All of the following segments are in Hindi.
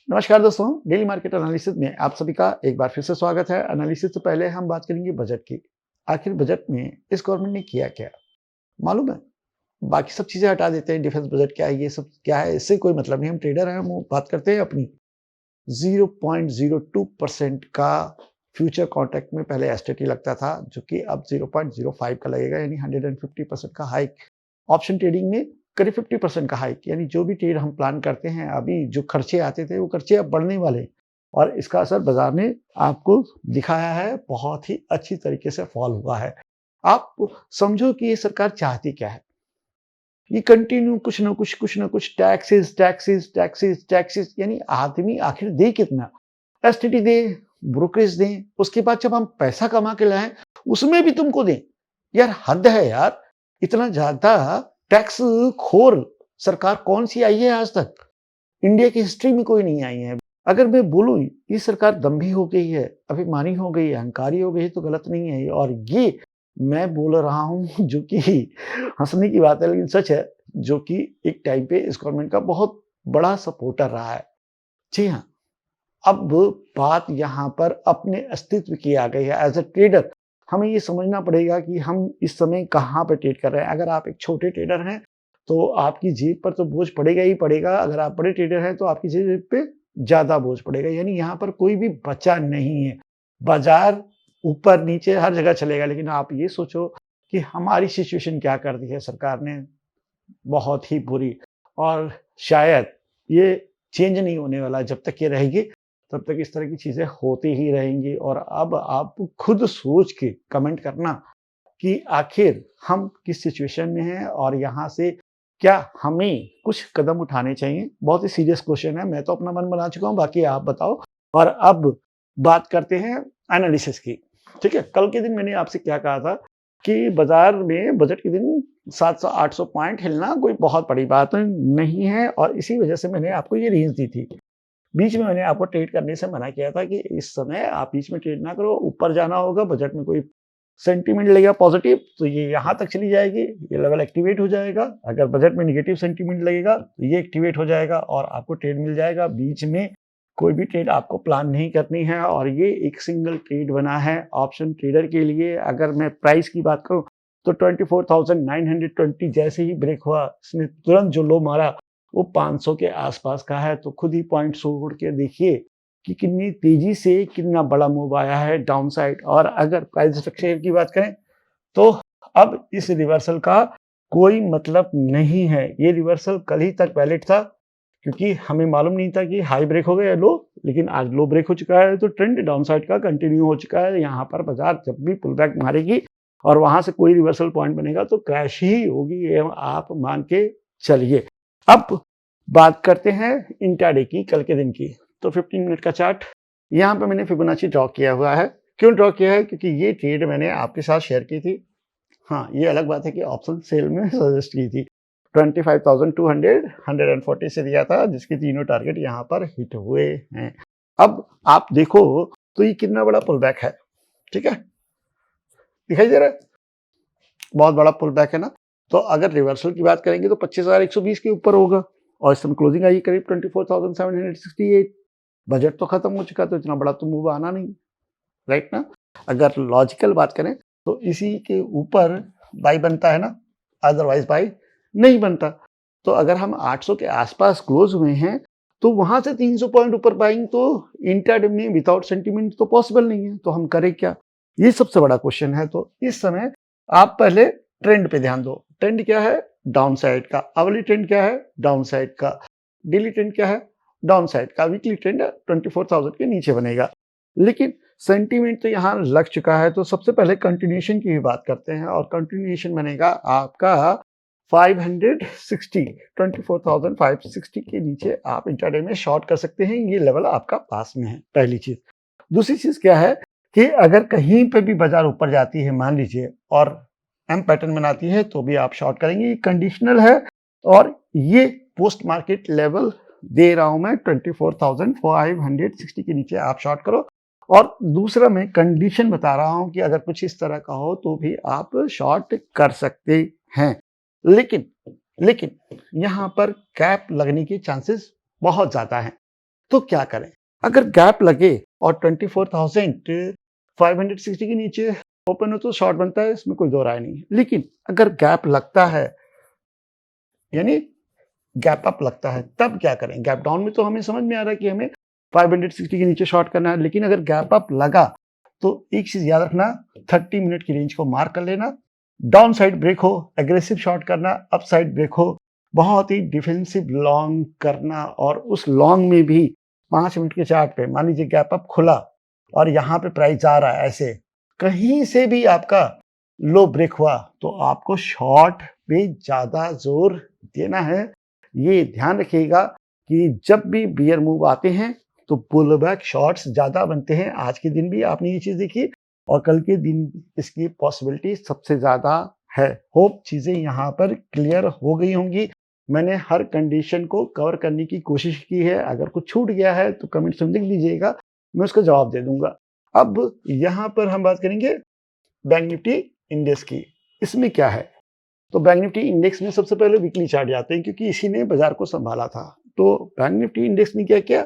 नमस्कार दोस्तों, डेली मार्केट एनालिसिस में आप सभी का एक बार फिर से स्वागत है। एनालिसिस से पहले हम बात करेंगे बजट की। आखिर बजट में इस गवर्नमेंट ने किया क्या? मालूम है? बाकी सब चीज़ें हटा देते हैं, डिफेंस बजट क्या है, ये सब क्या है, इससे कोई मतलब नहीं। हम ट्रेडर हैं, हम बात करते हैं अपनी। 0.02% का फ्यूचर कॉन्ट्रैक्ट में पहले एसटीटी लगता था, जो कि अब 0.05 का लगेगा, यानी 150% का हाइक। ऑप्शन ट्रेडिंग में करीब 50% का हाइक, यानी जो भी ट्रेड हम प्लान करते हैं, अभी जो खर्चे आते थे, वो खर्चे अब बढ़ने वाले हैं और इसका असर बाजार ने आपको दिखाया है, बहुत ही अच्छी तरीके से फॉल हुआ है। आप समझो कि ये सरकार चाहती क्या है? ये कंटिन्यू कुछ ना कुछ टैक्सेस, टैक्सेस, टैक्सेस, टैक्सेस, यानी आदमी आखिर दे कितना? एसटीटी दे, ब्रोकरेज दें, उसके बाद जब हम पैसा कमा के लाएँ, उसमें भी तुमको दें। यार हद है यार! इतना ज़्यादा टैक्स खोर सरकार कौन-सी आई है आज तक? इंडिया की हिस्ट्री में कोई नहीं आई है। अगर मैं बोलूँ ये सरकार दंभी हो गई है, अभिमानी हो गई है, अहंकारी हो गई है तो गलत नहीं है और ये मैं बोल रहा हूँ जो कि हँसने की बात है लेकिन सच है, जो कि एक टाइम पे इस गवर्नमेंट का बहुत बड़ा सपोर्टर रहा है। जी हाँ। अब बात यहाँ पर अपने अस्तित्व की आ गई है। एज़ अ ट्रेडर हमें ये समझना पड़ेगा कि हम इस समय कहाँ पे ट्रेड कर रहे हैं। अगर आप एक छोटे ट्रेडर हैं, तो आपकी जेब पर तो बोझ पड़ेगा ही पड़ेगा। अगर आप बड़े ट्रेडर हैं, तो आपकी जेब पे ज़्यादा बोझ पड़ेगा। यानी यहाँ पर कोई भी बचा नहीं है। बाज़ार ऊपर-नीचे हर जगह चलेगा, लेकिन आप ये सोचो कि हमारी सिचुएशन क्या कर दी है सरकार ने, बहुत ही बुरी और शायद ये चेंज नहीं होने वाला है। जब तक ये रहेगी तब तक इस तरह की चीज़ें होती ही रहेंगी और अब आप खुद सोच के कमेंट करना कि आखिर हम किस सिचुएशन में हैं और यहाँ से क्या हमें कुछ कदम उठाने चाहिए? बहुत ही सीरियस क्वेश्चन है, मैं तो अपना मन बना चुका हूँ, बाकी आप बताओ। और अब बात करते हैं एनालिसिस की, ठीक है? कल के दिन मैंने आपसे क्या कहा था कि बाज़ार में बजट के दिन 700-800 पॉइंट हिलना कोई बहुत बड़ी बात नहीं है और इसी वजह से मैंने आपको ये रेंज दी थी। बीच में मैंने आपको ट्रेड करने से मना किया था कि इस समय आप बीच में ट्रेड ना करो, ऊपर जाना होगा, बजट में कोई सेंटीमेंट लगेगा पॉजिटिव तो ये यहाँ तक चली जाएगी, ये लेवल एक्टिवेट हो जाएगा। अगर बजट में नेगेटिव सेंटीमेंट लगेगा तो ये एक्टिवेट हो जाएगा और आपको ट्रेड मिल जाएगा। बीच में कोई भी ट्रेड आपको प्लान नहीं करनी है और ये एक सिंगल ट्रेड बना है ऑप्शन ट्रेडर के लिए। अगर मैं प्राइस की बात करूँ तो 24,920 जैसे ही ब्रेक हुआ, इसने तुरंत जो लो मारा वो 500 के आसपास का है। तो खुद ही पॉइंट छोड़ के देखिए कि कितनी तेजी से कितना बड़ा मूव आया है डाउन साइड। और अगर प्राइस स्ट्रक्चर की बात करें तो अब इस रिवर्सल का कोई मतलब नहीं है। ये रिवर्सल कल ही तक वैलिड था क्योंकि हमें मालूम नहीं था कि हाई ब्रेक हो गया लो, लेकिन आज लो ब्रेक हो चुका है तो ट्रेंड डाउन साइड का कंटिन्यू हो चुका है। यहाँ पर बाजार जब भी पुल बैक मारेगी और वहां से कोई रिवर्सल पॉइंट बनेगा तो क्रैश ही होगी, ये आप मान के चलिए। अब बात करते हैं इंट्राडे की, कल के दिन की। तो 15 मिनट का चार्ट यहाँ पे मैंने फिबोनाची ड्रॉ किया हुआ है। क्यों ड्रॉ किया है? क्योंकि ये ट्रेड मैंने आपके साथ शेयर की थी। हाँ, ये अलग बात है कि ऑप्शन सेल में सजेस्ट की थी। 25,200 140 से दिया था, जिसके तीनों टारगेट यहाँ पर हिट हुए हैं। अब आप देखो तो ये कितना बड़ा पुल बैक है, ठीक है? दिखाई दे रहा है? बहुत बड़ा पुल बैक है ना? तो अगर रिवर्सल की बात करेंगे तो 25,120 के ऊपर होगा और इस समय क्लोजिंग आई करीब 24,768। बजट तो खत्म हो चुका, तो इतना बड़ा तो मूव आना नहीं, राइट ना? अगर लॉजिकल बात करें तो इसी के ऊपर बाई बनता है ना, अदरवाइज बाई नहीं बनता। तो अगर हम 800 के आसपास क्लोज हुए हैं तो वहां से 300 पॉइंट ऊपर बाइंग तो इंट्राडे में विदाउट सेंटीमेंट तो पॉसिबल नहीं है। तो हम करें क्या? ये सबसे बड़ा क्वेश्चन है। तो इस समय आप पहले ट्रेंड पे ध्यान दो। ट्रेंड क्या है? डाउन साइड का। अवली ट्रेंड क्या है? डाउन साइड का। डेली ट्रेंड क्या है? डाउन साइड का। वीकली ट्रेंड 24,000 के नीचे बनेगा। लेकिन सेंटीमेंट तो यहाँ लग चुका है, तो सबसे पहले कंटिन्यूएशन की भी बात करते हैं और कंटिन्यूएशन बनेगा आपका 560, 24,560 के नीचे आप इंट्राडे में शॉर्ट कर सकते हैं। ये लेवल आपका पास में है, पहली चीज। दूसरी चीज क्या है कि अगर कहीं पे भी बाजार ऊपर जाती है मान लीजिए और एम पैटर्न बनाती है तो भी आप शॉर्ट करेंगे। ये कंडीशनल है और ये पोस्ट मार्केट लेवल दे रहा हूं मैं 24,560 के नीचे आप शॉर्ट करो। और दूसरा मैं कंडीशन बता रहा हूं कि अगर कुछ इस तरह का हो तो भी आप शॉर्ट कर सकते हैं। लेकिन लेकिन यहां पर कैप लगने के चांसेस बहुत ज्यादा हैं। तो क्या करें? अगर गैप लगे और 24,560 के नीचे ओपन हो तो शॉर्ट बनता है, इसमें कोई दो राय नहीं है। लेकिन अगर गैप लगता है, यानी गैप अप लगता है, तब क्या करें? गैप डाउन में तो हमें समझ में आ रहा है कि हमें 560 के नीचे शॉर्ट करना है, लेकिन अगर गैप अप लगा तो एक चीज याद रखना, 30 मिनट की रेंज को मार्क कर लेना। डाउन साइड ब्रेक हो, एग्रेसिव शॉर्ट करना, अप साइड ब्रेक हो, बहुत ही डिफेंसिव लॉन्ग करना। और उस लॉन्ग में भी 5 मिनट के चार्ट पे मान लीजिए गैप अप खुला और यहाँ पे प्राइस जा रहा है, ऐसे कहीं से भी आपका लो ब्रेक हुआ तो आपको शॉर्ट पे ज्यादा जोर देना है। ये ध्यान रखिएगा कि जब भी बियर मूव आते हैं तो पुल बैक शॉर्ट्स ज्यादा बनते हैं। आज के दिन भी आपने ये चीज देखी और कल के दिन इसकी पॉसिबिलिटी सबसे ज्यादा है। होप चीजें यहाँ पर क्लियर हो गई होंगी। मैंने हर कंडीशन को कवर करने की कोशिश की है। अगर कुछ छूट गया है तो कमेंट्स में लिख दीजिएगा, मैं उसका जवाब दे दूंगा। अब यहाँ पर हम बात करेंगे बैंक निफ्टी इंडेक्स की। इसमें क्या है, तो बैंक निफ्टी इंडेक्स में सबसे पहले वीकली चार्ट आते हैं क्योंकि इसी ने बाजार को संभाला था। तो बैंक निफ्टी इंडेक्स ने क्या किया,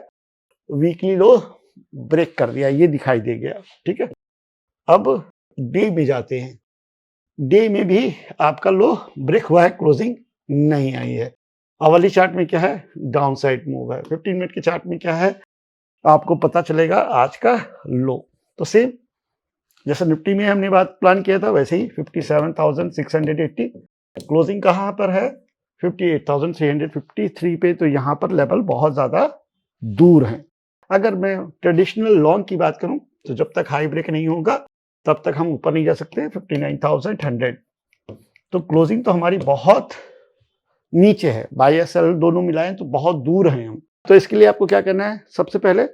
वीकली लो ब्रेक कर दिया, ये दिखाई दे गया। ठीक है, अब डे में जाते हैं। डे में भी आपका लो ब्रेक हुआ है, क्लोजिंग नहीं आई है। अवली चार्ट में क्या है, डाउन साइड मूव है। 15 मिनट के चार्ट में क्या है, आपको पता चलेगा आज का लो। तो सेम जैसे निफ्टी में हमने बात प्लान किया था वैसे ही 57,680 क्लोजिंग कहाँ पर है, 58,353 पे। तो यहाँ पर लेवल बहुत ज्यादा दूर है। अगर मैं ट्रेडिशनल लॉन्ग की बात करूं तो जब तक हाई ब्रेक नहीं होगा तब तक हम ऊपर नहीं जा सकते 59,100। तो क्लोजिंग तो हमारी बहुत नीचे है, बाय या सेल दोनों मिलाएं तो बहुत दूर हैं हम। तो इसके लिए आपको क्या करना है, सबसे पहले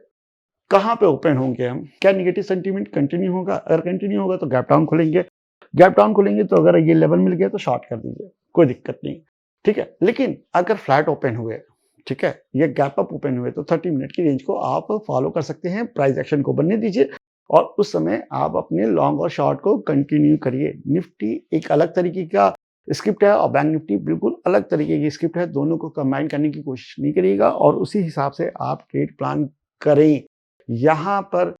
कहां पे ओपन होंगे हम, क्या निगेटिव सेंटीमेंट कंटिन्यू होगा, अगर कंटिन्यू होगा तो गैप डाउन खोलेंगे। गैप डाउन खोलेंगे तो अगर ये लेवल मिल गया तो शॉर्ट कर दीजिए, कोई दिक्कत नहीं। ठीक है, लेकिन अगर फ्लैट ओपन हुए, ठीक है, ये गैप अप ओपन हुए तो 30 मिनट की रेंज को आप फॉलो कर सकते हैं। प्राइस एक्शन को बनने दीजिए और उस समय आप अपने लॉन्ग और शॉर्ट को कंटिन्यू करिए। निफ्टी एक अलग तरीके का स्क्रिप्ट है और बैंक निफ्टी बिल्कुल अलग तरीके की स्क्रिप्ट है। दोनों को कंबाइन करने की कोशिश नहीं करिएगा और उसी हिसाब से आप ट्रेड प्लान करें। यहाँ पर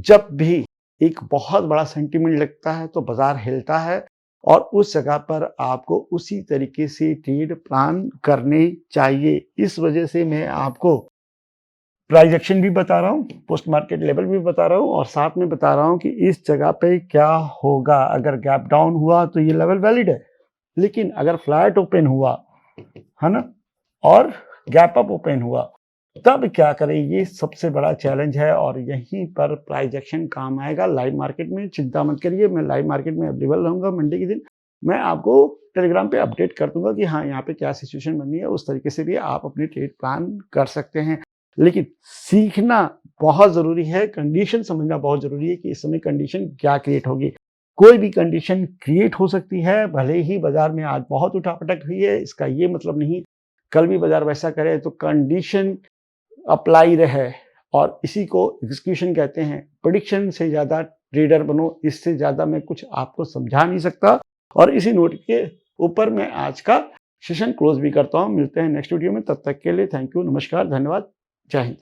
जब भी एक बहुत बड़ा सेंटीमेंट लगता है तो बाजार हिलता है और उस जगह पर आपको उसी तरीके से ट्रेड प्लान करने चाहिए। इस वजह से मैं आपको प्राइस एक्शन भी बता रहा हूँ, पोस्ट मार्केट लेवल भी बता रहा हूँ और साथ में बता रहा हूँ कि इस जगह पे क्या होगा। अगर गैप डाउन हुआ तो ये लेवल वैलिड है, लेकिन अगर फ्लैट ओपन हुआ है ना और गैप अप ओपन हुआ तब क्या करें, ये सबसे बड़ा चैलेंज है और यहीं पर प्राइस एक्शन काम आएगा। लाइव मार्केट में चिंता मत करिए, मैं लाइव मार्केट में अवेलेबल रहूंगा। मंडे के दिन मैं आपको टेलीग्राम पे अपडेट कर दूंगा कि हाँ यहाँ पे क्या सिचुएशन बनी है। उस तरीके से भी आप अपनी ट्रेड प्लान कर सकते हैं। लेकिन सीखना बहुत जरूरी है, कंडीशन समझना बहुत जरूरी है कि इस समय कंडीशन क्या क्रिएट होगी। कोई भी कंडीशन क्रिएट हो सकती है, भले ही बाजार में आज बहुत उठापटक हुई है, इसका ये मतलब नहीं कल भी बाजार वैसा करे। तो कंडीशन अप्लाई रहे और इसी को एग्जीक्यूशन कहते हैं। प्रेडिक्शन से ज्यादा ट्रेडर बनो, इससे ज्यादा मैं कुछ आपको समझा नहीं सकता। और इसी नोट के ऊपर मैं आज का सेशन क्लोज भी करता हूं। मिलते हैं नेक्स्ट वीडियो में, तब तक के लिए थैंक यू, नमस्कार, धन्यवाद, जय हिंद।